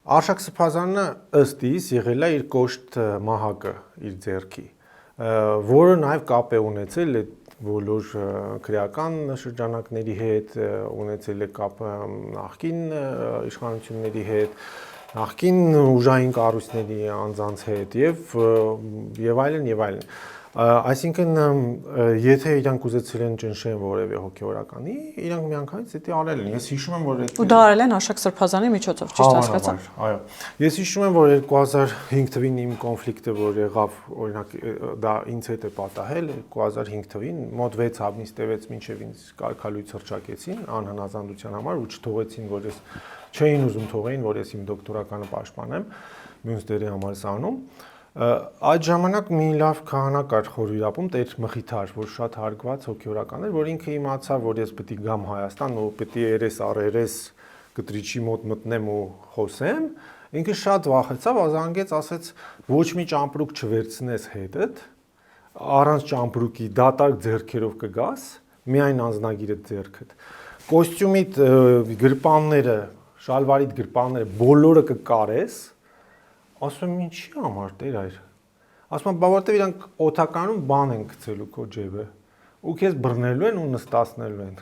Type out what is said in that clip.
Արշակ Սրբազանը ըստ իս եղել է իր կոշտ մահակը իր ձեռքի, որը նաև կապ է ունեցել բոլոր քրեական շրջանակների հետ, ունեցել է կապ նախկին իշխանությունների հետ, նախկին ուժային կառույցների անձանց հետ եւ այլն։ Այսինքն, եթե իրանք ուզեցել են ճնշեն որևէ հոգեորականի, իրանք միանգամից դա արել են։ Ես հիշում եմ, որ ու դա արել են Արշակ Սրբազանի միջոցով, ճիշտ հասկացա։ Այո։ Ես հիշում եմ, որ 2005 թվին իմ կոնֆլիկտը, որ եղավ, օրինակ, դա ինձ հետ է պատահել 2005 թվին, մոտ 6 ամիս տևեց, մինչև ինձ կարգալույց հռչակեցին անհնազանդության համար ու չթողեցին, որ ես չէին ուզում թողեին, որ ես իմ դոկտորականը պաշտպանեմ, մյուս դերի համար սանում։ Այդ ժամանակ մի լավ քահանա կար Խորվիրապում, Տեր Մխիթար, որ շատ հարգված հոգեորական էր, որ ինքը իմացավ, որ ես պետք է գամ Հայաստան ու պետք է երես առ երես կտրիչի մոտ մտնեմ ու խոսեմ, ինքը շատ վախեցավ, զանգեց, ասեց ոչ մի ճամպրուկ չվերցնես հետդ, առանց ճամպրուկի դատարկ ձեռքերով կգաս, միայն անձնագիրը ձեռքդ։ Կոստյումիդ գրպանները, շալվարիդ գրպանները բոլորը կկարես, ասում եմ ինչի համար Տեր այր։ Ասում եմ, բա որտեվ իրանք օթականում բան են գցելու քո ջեբը ու քեզ բռնելու են ու նստացնելու են։